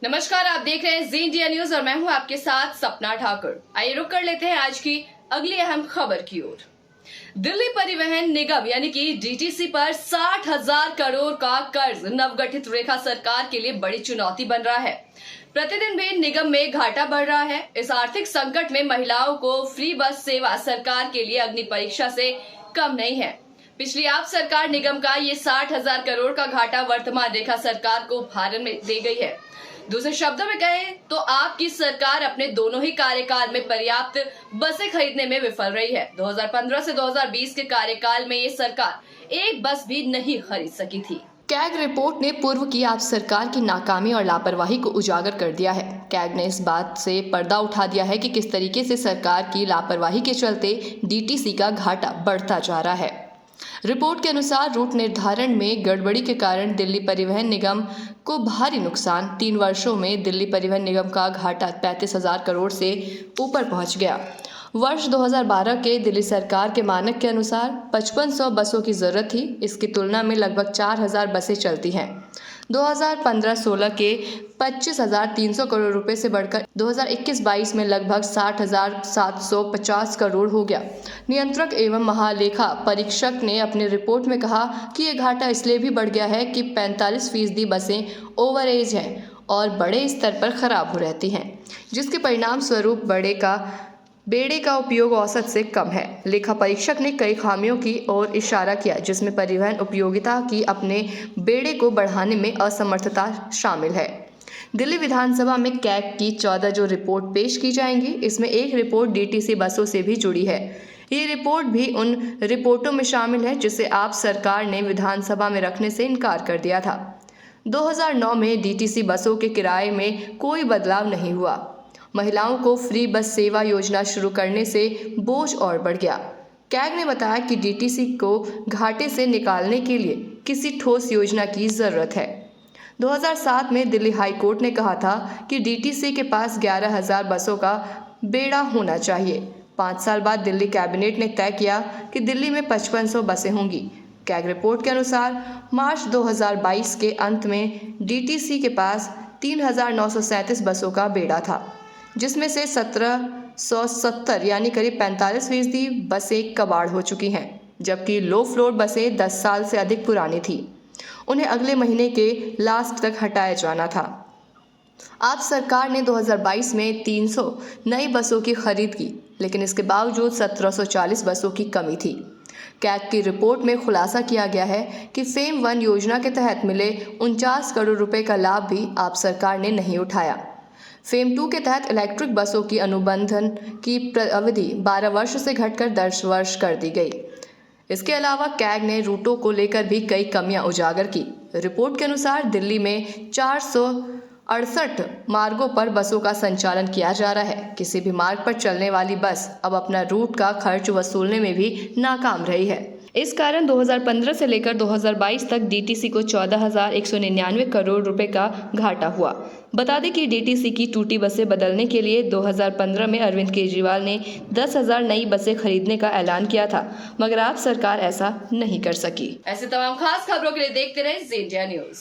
नमस्कार, आप देख रहे हैं जी इंडिया न्यूज और मैं हूं आपके साथ सपना ठाकुर। आइए रुक कर लेते हैं आज की अगली अहम खबर की ओर। दिल्ली परिवहन निगम यानी कि डीटीसी पर 60,000 करोड़ का कर्ज नवगठित रेखा सरकार के लिए बड़ी चुनौती बन रहा है। प्रतिदिन भी निगम में घाटा बढ़ रहा है। इस आर्थिक संकट में महिलाओं को फ्री बस सेवा सरकार के लिए अग्नि परीक्षा से कम नहीं है। पिछली आप सरकार निगम का ये 60,000 करोड़ का घाटा वर्तमान रेखा सरकार को भारण में दे गई है। दूसरे शब्दों में कहें तो आपकी सरकार अपने दोनों ही कार्यकाल में पर्याप्त बसें खरीदने में विफल रही है। 2015 से 2020 के कार्यकाल में ये सरकार एक बस भी नहीं खरीद सकी थी। कैग रिपोर्ट ने पूर्व की आप सरकार की नाकामी और लापरवाही को उजागर कर दिया है। कैग ने इस बात से पर्दा उठा दिया है कि किस तरीके से सरकार की लापरवाही के चलते डीटीसी का घाटा बढ़ता जा रहा है। रिपोर्ट के अनुसार रूट निर्धारण में गड़बड़ी के कारण दिल्ली परिवहन निगम को भारी नुकसान। 3 वर्षों में दिल्ली परिवहन निगम का घाटा 35,000 करोड़ से ऊपर पहुंच गया। वर्ष 2012 के दिल्ली सरकार के मानक के अनुसार 5500 बसों की जरूरत थी। इसकी तुलना में लगभग 4,000 बसें चलती हैं। 2015-16 के 25,300 करोड़ रुपए से बढ़कर 2021-22 में लगभग 60,750 करोड़ हो गया। नियंत्रक एवं महालेखा परीक्षक ने अपनी रिपोर्ट में कहा कि ये घाटा इसलिए भी बढ़ गया है कि 45% बसें ओवरएज हैं और बड़े स्तर पर खराब हो रहती हैं, जिसके परिणाम स्वरूप बेड़े का उपयोग औसत से कम है। लेखा परीक्षक ने कई खामियों की ओर इशारा किया, जिसमें परिवहन उपयोगिता की अपने बेड़े को बढ़ाने में असमर्थता शामिल है। दिल्ली विधानसभा में कैग की 14 जो रिपोर्ट पेश की जाएंगी, इसमें एक रिपोर्ट डीटीसी बसों से भी जुड़ी है। ये रिपोर्ट भी उन रिपोर्टों में शामिल है जिसे आप सरकार ने विधानसभा में रखने से इनकार कर दिया था। 2009 में डीटीसी बसों के किराए में कोई बदलाव नहीं हुआ। महिलाओं को फ्री बस सेवा योजना शुरू करने से बोझ और बढ़ गया। कैग ने बताया कि डीटीसी को घाटे से निकालने के लिए किसी ठोस योजना की जरूरत है। 2007 में दिल्ली हाई कोर्ट ने कहा था कि डीटीसी के पास 11,000 बसों का बेड़ा होना चाहिए। 5 साल बाद दिल्ली कैबिनेट ने तय किया कि दिल्ली में 5500 बसें होंगी। कैग रिपोर्ट के अनुसार मार्च 2022 के अंत में डीटीसी के पास 3,937 बसों का बेड़ा था, जिसमें से 1,770 यानी करीब 45% बसें कबाड़ हो चुकी हैं, जबकि लो फ्लोर बसें 10 साल से अधिक पुरानी थी। उन्हें अगले महीने के लास्ट तक हटाया जाना था। आप सरकार ने 2022 में 300 नई बसों की खरीद की, लेकिन इसके बावजूद 1740 बसों की कमी थी। कैग की रिपोर्ट में खुलासा किया गया है कि फेम 1 योजना के तहत मिले 49 करोड़ रुपए का लाभ भी आप सरकार ने नहीं उठाया। फेम 2 के तहत इलेक्ट्रिक बसों की अनुबंधन की अवधि 12 वर्ष से घटकर 10 वर्ष कर दी गई। इसके अलावा कैग ने रूटों को लेकर भी कई कमियां उजागर की। रिपोर्ट के अनुसार दिल्ली में 468 मार्गों पर बसों का संचालन किया जा रहा है। किसी भी मार्ग पर चलने वाली बस अब अपना रूट का खर्च वसूलने में भी नाकाम रही है। इस कारण 2015 से लेकर 2022 तक डीटीसी को 14,199 करोड़ रुपए का घाटा हुआ। बता दें कि डीटीसी की टूटी बसें बदलने के लिए 2015 में अरविंद केजरीवाल ने 10,000 नई बसें खरीदने का ऐलान किया था, मगर आप सरकार ऐसा नहीं कर सकी। ऐसे तमाम खास खबरों के लिए देखते रहे जी इंडिया न्यूज।